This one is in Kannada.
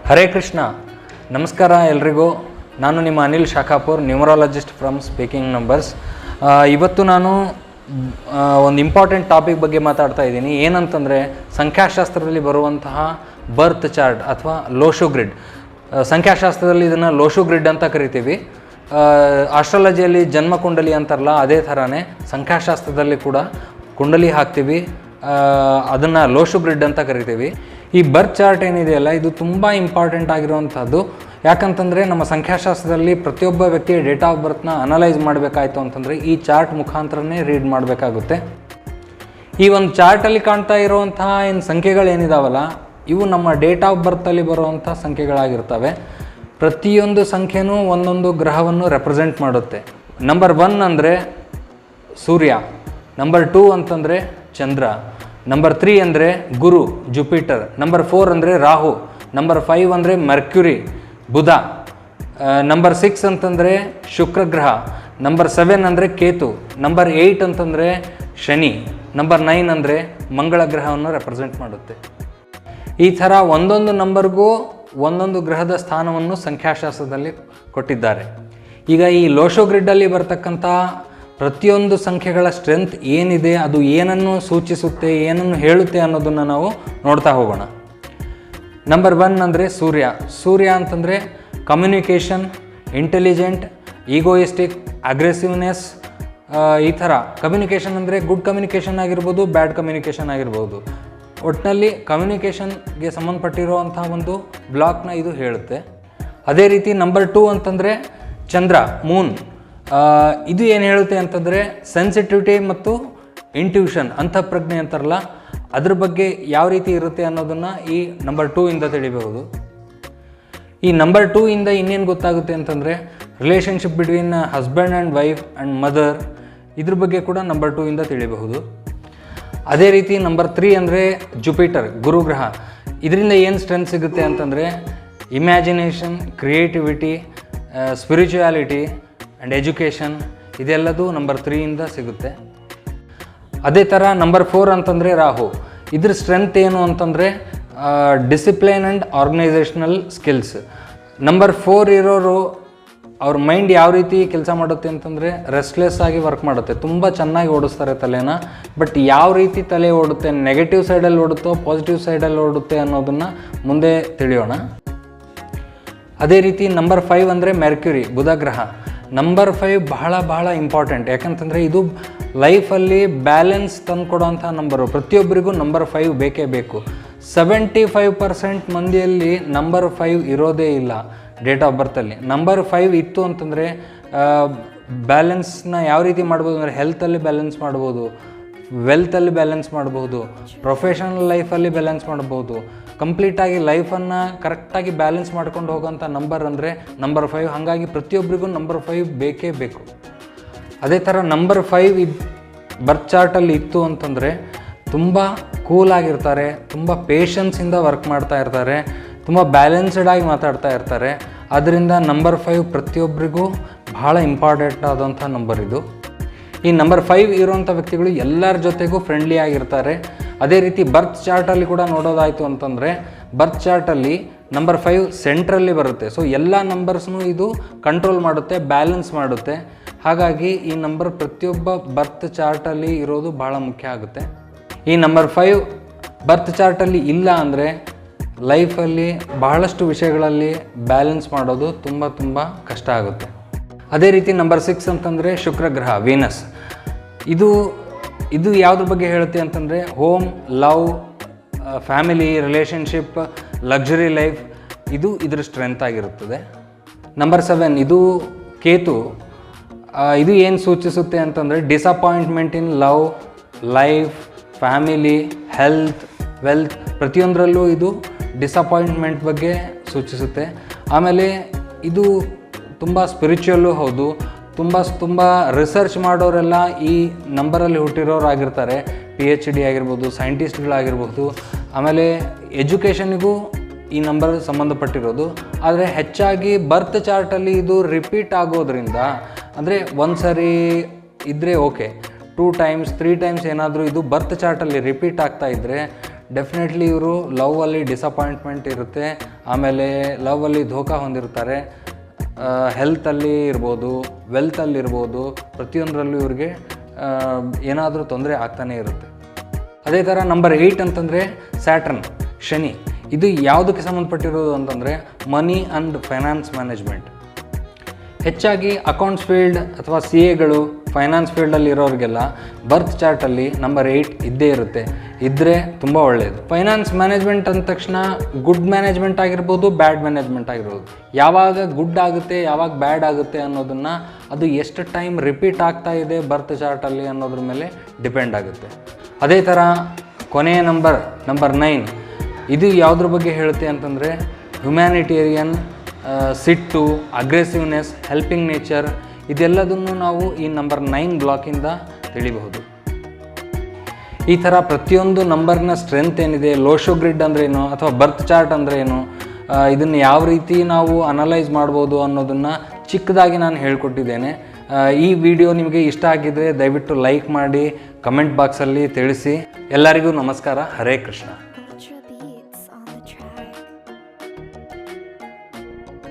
ಹರೇ ಕೃಷ್ಣ. ನಮಸ್ಕಾರ ಎಲ್ರಿಗೂ. ನಾನು ನಿಮ್ಮ Anil Shakhapur, numerologist from speaking numbers. ಇವತ್ತು ನಾನು ಒಂದು ಇಂಪಾರ್ಟೆಂಟ್ ಟಾಪಿಕ್ ಬಗ್ಗೆ ಮಾತಾಡ್ತಾ ಇದ್ದೀನಿ. ಏನಂತಂದರೆ, ಸಂಖ್ಯಾಶಾಸ್ತ್ರದಲ್ಲಿ ಬರುವಂತಹ ಬರ್ತ್ ಚಾರ್ಟ್ ಅಥವಾ ಲೋಶೋ ಗ್ರಿಡ್. ಸಂಖ್ಯಾಶಾಸ್ತ್ರದಲ್ಲಿ ಇದನ್ನು ಲೋಶೋ ಗ್ರಿಡ್ ಅಂತ ಕರಿತೀವಿ. ಆಸ್ಟ್ರಾಲಜಿಯಲ್ಲಿ ಜನ್ಮ ಕುಂಡಲಿ ಅಂತಾರಲ್ಲ, ಅದೇ ಥರನೇ ಸಂಖ್ಯಾಶಾಸ್ತ್ರದಲ್ಲಿ ಕೂಡ ಕುಂಡಲಿ ಹಾಕ್ತೀವಿ, ಅದನ್ನು ಲೋಶೋ ಗ್ರಿಡ್ ಅಂತ ಕರಿತೀವಿ. ಈ ಬರ್ತ್ ಚಾರ್ಟ್ ಏನಿದೆಯಲ್ಲ, ಇದು ತುಂಬ ಇಂಪಾರ್ಟೆಂಟ್ ಆಗಿರುವಂಥದ್ದು. ಯಾಕಂತಂದರೆ ನಮ್ಮ ಸಂಖ್ಯಾಶಾಸ್ತ್ರದಲ್ಲಿ ಪ್ರತಿಯೊಬ್ಬ ವ್ಯಕ್ತಿಯ ಡೇಟ್ ಆಫ್ ಬರ್ತ್ನ ಅನಲೈಸ್ ಮಾಡಬೇಕಾಯ್ತು ಅಂತಂದರೆ ಈ ಚಾರ್ಟ್ ಮುಖಾಂತರನೇ ರೀಡ್ ಮಾಡಬೇಕಾಗುತ್ತೆ. ಈ ಒಂದು ಚಾರ್ಟಲ್ಲಿ ಕಾಣ್ತಾ ಇರುವಂತಹ ಏನು ಸಂಖ್ಯೆಗಳೇನಿದಾವಲ್ಲ, ಇವು ನಮ್ಮ ಡೇಟ್ ಆಫ್ ಬರ್ತಲ್ಲಿ ಬರುವಂಥ ಸಂಖ್ಯೆಗಳಾಗಿರ್ತವೆ. ಪ್ರತಿಯೊಂದು ಸಂಖ್ಯೆನೂ ಒಂದೊಂದು ಗ್ರಹವನ್ನು ರೆಪ್ರೆಸೆಂಟ್ ಮಾಡುತ್ತೆ. ನಂಬರ್ 1 ಅಂದರೆ ಸೂರ್ಯ, ನಂಬರ್ 2 ಅಂತಂದರೆ ಚಂದ್ರ, ನಂಬರ್ 3 ಅಂದರೆ ಗುರು ಜುಪಿಟರ್, ನಂಬರ್ 4 ಅಂದರೆ ರಾಹು, ನಂಬರ್ 5 ಅಂದರೆ ಮೆರ್ಕ್ಯುರಿ ಬುಧ, ನಂಬರ್ 6 ಅಂತಂದರೆ ಶುಕ್ರ ಗ್ರಹ, ನಂಬರ್ 7 ಅಂದರೆ ಕೇತು, ನಂಬರ್ 8 ಅಂತಂದರೆ ಶನಿ, ನಂಬರ್ 9 ಅಂದರೆ ಮಂಗಳ ಗ್ರಹವನ್ನು ರೆಪ್ರೆಸೆಂಟ್ ಮಾಡುತ್ತೆ. ಈ ಥರ ಒಂದೊಂದು ನಂಬರ್ಗೂ ಒಂದೊಂದು ಗ್ರಹದ ಸ್ಥಾನವನ್ನು ಸಂಖ್ಯಾಶಾಸ್ತ್ರದಲ್ಲಿ ಕೊಟ್ಟಿದ್ದಾರೆ. ಈಗ ಈ ಲೋಶೋ ಗ್ರಿಡ್ಡಲ್ಲಿ ಬರ್ತಕ್ಕಂಥ ಪ್ರತಿಯೊಂದು ಸಂಖ್ಯೆಗಳ ಸ್ಟ್ರೆಂತ್ ಏನಿದೆ, ಅದು ಏನನ್ನು ಸೂಚಿಸುತ್ತೆ, ಏನನ್ನು ಹೇಳುತ್ತೆ ಅನ್ನೋದನ್ನು ನಾವು ನೋಡ್ತಾ ಹೋಗೋಣ. ನಂಬರ್ 1 ಅಂದರೆ ಸೂರ್ಯ. ಸೂರ್ಯ ಅಂತಂದರೆ ಕಮ್ಯುನಿಕೇಷನ್, ಇಂಟೆಲಿಜೆಂಟ್, ಈಗೋಯಿಸ್ಟಿಕ್, ಅಗ್ರೆಸಿವ್ನೆಸ್, ಈ ಥರ. ಕಮ್ಯುನಿಕೇಷನ್ ಅಂದರೆ ಗುಡ್ ಕಮ್ಯುನಿಕೇಷನ್ ಆಗಿರ್ಬೋದು, ಬ್ಯಾಡ್ ಕಮ್ಯುನಿಕೇಷನ್ ಆಗಿರ್ಬೋದು. ಒಟ್ಟಿನಲ್ಲಿ ಕಮ್ಯುನಿಕೇಷನ್ಗೆ ಸಂಬಂಧಪಟ್ಟಿರುವಂಥ ಒಂದು ಬ್ಲಾಕ್ನ ಇದು ಹೇಳುತ್ತೆ. ಅದೇ ರೀತಿ ನಂಬರ್ 2 ಅಂತಂದರೆ ಚಂದ್ರ, ಮೂನ್. ಇದು ಏನು ಹೇಳುತ್ತೆ ಅಂತಂದರೆ ಸೆನ್ಸಿಟಿವಿಟಿ ಮತ್ತು ಇಂಟ್ಯೂಷನ್, ಅಂತಃಪ್ರಜ್ಞೆ ಅಂತಾರಲ್ಲ, ಅದ್ರ ಬಗ್ಗೆ ಯಾವ ರೀತಿ ಇರುತ್ತೆ ಅನ್ನೋದನ್ನು ಈ ನಂಬರ್ 2 ಇಂದ ತಿಳಿಬಹುದು. ಈ ನಂಬರ್ 2 ಇಂದ ಇನ್ನೇನು ಗೊತ್ತಾಗುತ್ತೆ ಅಂತಂದರೆ relationship between husband and wife and mother, ಇದ್ರ ಬಗ್ಗೆ ಕೂಡ ನಂಬರ್ 2 ಇಂದ ತಿಳಿಬಹುದು. ಅದೇ ರೀತಿ ನಂಬರ್ 3 ಅಂದರೆ ಜುಪಿಟರ್, ಗುರುಗ್ರಹ. ಇದರಿಂದ ಏನು ಸ್ಟ್ರೆಂತ್ ಸಿಗುತ್ತೆ ಅಂತಂದರೆ imagination, creativity, spirituality and education, ಇದೆಲ್ಲದೂ ನಂಬರ್ 3 ಇಂದ ಸಿಗುತ್ತೆ. ಅದೇ ಥರ ನಂಬರ್ 4 ಅಂತಂದರೆ ರಾಹು. ಇದ್ರ ಸ್ಟ್ರೆಂತ್ ಏನು ಅಂತಂದರೆ discipline and organisational skills. Number 4 ಇರೋರು ಅವ್ರ ಮೈಂಡ್ ಯಾವ ರೀತಿ ಕೆಲಸ ಮಾಡುತ್ತೆ ಅಂತಂದರೆ ರೆಸ್ಟ್ಲೆಸ್ ಆಗಿ ವರ್ಕ್ ಮಾಡುತ್ತೆ, ತುಂಬ ಚೆನ್ನಾಗಿ ಓಡಿಸ್ತಾರೆ ತಲೆನ. ಬಟ್ ಯಾವ ರೀತಿ ತಲೆ ಓಡುತ್ತೆ, ನೆಗೆಟಿವ್ ಸೈಡಲ್ಲಿ ಓಡುತ್ತೋ ಪಾಸಿಟಿವ್ ಸೈಡಲ್ಲಿ ಓಡುತ್ತೆ ಅನ್ನೋದನ್ನು ಮುಂದೆ ತಿಳಿಯೋಣ. ಅದೇ ರೀತಿ ನಂಬರ್ 5 ಅಂದರೆ ಮೆರ್ಕ್ಯುರಿ, ಬುಧ ಗ್ರಹ. ನಂಬರ್ 5 ಬಹಳ ಇಂಪಾರ್ಟೆಂಟ್. ಯಾಕಂತಂದರೆ ಇದು ಲೈಫಲ್ಲಿ ಬ್ಯಾಲೆನ್ಸ್ ತಂದು ಕೊಡೋವಂಥ ನಂಬರು. ಪ್ರತಿಯೊಬ್ಬರಿಗೂ ನಂಬರ್ 5 ಬೇಕೇ ಬೇಕು. 75% ಮಂದಿಯಲ್ಲಿ ನಂಬರ್ 5 ಇರೋದೇ ಇಲ್ಲ ಡೇಟ್ ಆಫ್ ಬರ್ತಲ್ಲಿ. ನಂಬರ್ 5 ಇತ್ತು ಅಂತಂದರೆ ಬ್ಯಾಲೆನ್ಸ್ನ ಯಾವ ರೀತಿ ಮಾಡ್ಬೋದು ಅಂದರೆ ಹೆಲ್ತಲ್ಲಿ ಬ್ಯಾಲೆನ್ಸ್ ಮಾಡ್ಬೋದು, ವೆಲ್ತಲ್ಲಿ ಬ್ಯಾಲೆನ್ಸ್ ಮಾಡ್ಬೋದು, ಪ್ರೊಫೆಷನಲ್ ಲೈಫಲ್ಲಿ ಬ್ಯಾಲೆನ್ಸ್ ಮಾಡ್ಬೋದು. ಕಂಪ್ಲೀಟಾಗಿ ಲೈಫನ್ನು ಕರೆಕ್ಟಾಗಿ ಬ್ಯಾಲೆನ್ಸ್ ಮಾಡ್ಕೊಂಡು ಹೋಗೋಂಥ ನಂಬರ್ ಅಂದರೆ ನಂಬರ್ 5. ಹಾಗಾಗಿ ಪ್ರತಿಯೊಬ್ಬರಿಗೂ ನಂಬರ್ 5 ಬೇಕೇ ಬೇಕು. ಅದೇ ಥರ ನಂಬರ್ 5 ಬರ್ತ್ ಚಾರ್ಟಲ್ಲಿ ಇತ್ತು ಅಂತಂದರೆ ತುಂಬ ಕೂಲಾಗಿರ್ತಾರೆ, ತುಂಬ ಪೇಷನ್ಸಿಂದ ವರ್ಕ್ ಮಾಡ್ತಾ ಇರ್ತಾರೆ, ತುಂಬ ಬ್ಯಾಲೆನ್ಸ್ಡ್ ಆಗಿ ಮಾತಾಡ್ತಾ ಇರ್ತಾರೆ. ಆದ್ದರಿಂದ ನಂಬರ್ 5 ಪ್ರತಿಯೊಬ್ಬರಿಗೂ ಬಹಳ ಇಂಪಾರ್ಟೆಂಟ್ ಆದಂಥ ನಂಬರ್ ಇದು. ಈ ನಂಬರ್ 5 ಇರುವಂಥ ವ್ಯಕ್ತಿಗಳು ಎಲ್ಲರ ಜೊತೆಗೂ ಫ್ರೆಂಡ್ಲಿ ಆಗಿರ್ತಾರೆ. ಅದೇ ರೀತಿ ಬರ್ತ್ ಚಾರ್ಟಲ್ಲಿ ಕೂಡ ನೋಡೋದಾಯಿತು ಅಂತಂದರೆ ಬರ್ತ್ ಚಾರ್ಟಲ್ಲಿ ನಂಬರ್ 5 ಸೆಂಟ್ರಲ್ಲಿ ಬರುತ್ತೆ. ಸೊ ಎಲ್ಲ ನಂಬರ್ಸ್ನೂ ಇದು ಕಂಟ್ರೋಲ್ ಮಾಡುತ್ತೆ, ಬ್ಯಾಲೆನ್ಸ್ ಮಾಡುತ್ತೆ. ಹಾಗಾಗಿ ಈ ನಂಬರ್ ಪ್ರತಿಯೊಬ್ಬ ಬರ್ತ್ ಚಾರ್ಟಲ್ಲಿ ಇರೋದು ಭಾಳ ಮುಖ್ಯ ಆಗುತ್ತೆ. ಈ ನಂಬರ್ 5 ಬರ್ತ್ ಚಾರ್ಟಲ್ಲಿ ಇಲ್ಲ ಅಂದರೆ ಲೈಫಲ್ಲಿ ಬಹಳಷ್ಟು ವಿಷಯಗಳಲ್ಲಿ ಬ್ಯಾಲೆನ್ಸ್ ಮಾಡೋದು ತುಂಬ ಕಷ್ಟ ಆಗುತ್ತೆ. ಅದೇ ರೀತಿ ನಂಬರ್ 6 ಅಂತಂದರೆ ಶುಕ್ರ ಗ್ರಹ, ವೀನಸ್. ಇದು ಯಾವುದ್ರ ಬಗ್ಗೆ ಹೇಳುತ್ತೆ ಅಂತಂದರೆ home, love, family, relationship, luxury life, ಇದು ಇದ್ರ ಸ್ಟ್ರೆಂತ್ ಆಗಿರುತ್ತದೆ. ನಂಬರ್ 7 ಇದು ಕೇತು. ಇದು ಏನು ಸೂಚಿಸುತ್ತೆ ಅಂತಂದರೆ disappointment in love, life, family, health, wealth, ಪ್ರತಿಯೊಂದರಲ್ಲೂ ಇದು ಡಿಸಪಾಯಿಂಟ್ಮೆಂಟ್ ಬಗ್ಗೆ ಸೂಚಿಸುತ್ತೆ. ಆಮೇಲೆ ಇದು ತುಂಬ ಸ್ಪಿರಿಚುವಲ್ಲು ಹೌದು. ತುಂಬ ರಿಸರ್ಚ್ ಮಾಡೋರೆಲ್ಲ ಈ ನಂಬರಲ್ಲಿ ಹುಟ್ಟಿರೋರಾಗಿರ್ತಾರೆ. PhD ಆಗಿರ್ಬೋದು, ಸೈಂಟಿಸ್ಟ್ಗಳಾಗಿರ್ಬೋದು. ಆಮೇಲೆ ಎಜುಕೇಷನಿಗೂ ಈ ನಂಬರ್ ಸಂಬಂಧಪಟ್ಟಿರೋದು. ಆದರೆ ಹೆಚ್ಚಾಗಿ ಬರ್ತ್ ಚಾರ್ಟಲ್ಲಿ ಇದು ರಿಪೀಟ್ ಆಗೋದ್ರಿಂದ, ಅಂದರೆ ಒಂದು ಸರಿ ಇದ್ದರೆ ಓಕೆ, 2 times 3 times ಏನಾದರೂ ಇದು ಬರ್ತ್ ಚಾರ್ಟಲ್ಲಿ ರಿಪೀಟ್ ಆಗ್ತಾ ಇದ್ದರೆ ಡೆಫಿನೆಟ್ಲಿ ಇವರು ಲವ್ ಅಲ್ಲಿ ಡಿಸಪಾಯಿಂಟ್ಮೆಂಟ್ ಇರುತ್ತೆ. ಆಮೇಲೆ ಲವಲ್ಲಿ ಧೋಖಾ ಹೊಂದಿರ್ತಾರೆ, ಹೆಲ್ತಲ್ಲಿ ಇರ್ಬೋದು, ವೆಲ್ತಲ್ಲಿ ಇರ್ಬೋದು, ಪ್ರತಿಯೊಂದರಲ್ಲೂ ಇವ್ರಿಗೆ ಏನಾದರೂ ತೊಂದರೆ ಆಗ್ತಾನೇ ಇರುತ್ತೆ. ಅದೇ ಥರ ನಂಬರ್ 8 ಅಂತಂದರೆ ಸ್ಯಾಟರ್ನ್, ಶನಿ. ಇದು ಯಾವುದಕ್ಕೆ ಸಂಬಂಧಪಟ್ಟಿರೋದು ಅಂತಂದರೆ ಮನಿ ಆ್ಯಂಡ್ ಫೈನಾನ್ಸ್ ಮ್ಯಾನೇಜ್ಮೆಂಟ್. ಹೆಚ್ಚಾಗಿ ಅಕೌಂಟ್ಸ್ ಫೀಲ್ಡ್ ಅಥವಾ CAಗಳು ಫೈನಾನ್ಸ್ ಫೀಲ್ಡಲ್ಲಿ ಇರೋರಿಗೆಲ್ಲ ಬರ್ತ್ ಚಾರ್ಟಲ್ಲಿ ನಂಬರ್ 8 ಇದ್ದೇ ಇರುತ್ತೆ. ಇದ್ದರೆ ತುಂಬ ಒಳ್ಳೆಯದು. ಫೈನಾನ್ಸ್ ಮ್ಯಾನೇಜ್ಮೆಂಟ್ ಅಂದ ತಕ್ಷಣ ಗುಡ್ ಮ್ಯಾನೇಜ್ಮೆಂಟ್ ಆಗಿರ್ಬೋದು, ಬ್ಯಾಡ್ ಮ್ಯಾನೇಜ್ಮೆಂಟ್ ಆಗಿರ್ಬೋದು. ಯಾವಾಗ ಗುಡ್ ಆಗುತ್ತೆ, ಯಾವಾಗ ಬ್ಯಾಡ್ ಆಗುತ್ತೆ ಅನ್ನೋದನ್ನು ಅದು ಎಷ್ಟು ಟೈಮ್ ರಿಪೀಟ್ ಆಗ್ತಾ ಇದೆ ಬರ್ತ್ ಚಾರ್ಟಲ್ಲಿ ಅನ್ನೋದ್ರ ಮೇಲೆ ಡಿಪೆಂಡ್ ಆಗುತ್ತೆ. ಅದೇ ಥರ ಕೊನೆಯ ನಂಬರ್ 9, ಇದು ಯಾವುದ್ರ ಬಗ್ಗೆ ಹೇಳುತ್ತೆ ಅಂತಂದರೆ ಹ್ಯುಮ್ಯಾನಿಟೇರಿಯನ್, ಸಿಟ್ಟು, ಅಗ್ರೆಸಿವ್ನೆಸ್, ಹೆಲ್ಪಿಂಗ್ ನೇಚರ್, ಇದೆಲ್ಲದನ್ನು ನಾವು ಈ ನಂಬರ್ 9 ಬ್ಲಾಕಿಂದ ತಿಳಿಬಹುದು. ಈ ಥರ ಪ್ರತಿಯೊಂದು ನಂಬರ್ನ ಸ್ಟ್ರೆಂತ್ ಏನಿದೆ, ಲೋಶೋ ಗ್ರಿಡ್ ಅಂದ್ರೇನು ಅಥವಾ ಬರ್ತ್ ಚಾರ್ಟ್ ಅಂದ್ರೇನು, ಇದನ್ನು ಯಾವ ರೀತಿ ನಾವು ಅನಲೈಸ್ ಮಾಡ್ಬೋದು ಅನ್ನೋದನ್ನು ಚಿಕ್ಕದಾಗಿ ನಾನು ಹೇಳ್ಕೊಟ್ಟಿದ್ದೇನೆ. ಈ ವಿಡಿಯೋ ನಿಮಗೆ ಇಷ್ಟ ಆಗಿದ್ದರೆ ದಯವಿಟ್ಟು ಲೈಕ್ ಮಾಡಿ, ಕಮೆಂಟ್ ಬಾಕ್ಸಲ್ಲಿ ತಿಳಿಸಿ. ಎಲ್ಲರಿಗೂ ನಮಸ್ಕಾರ. ಹರೇ ಕೃಷ್ಣ.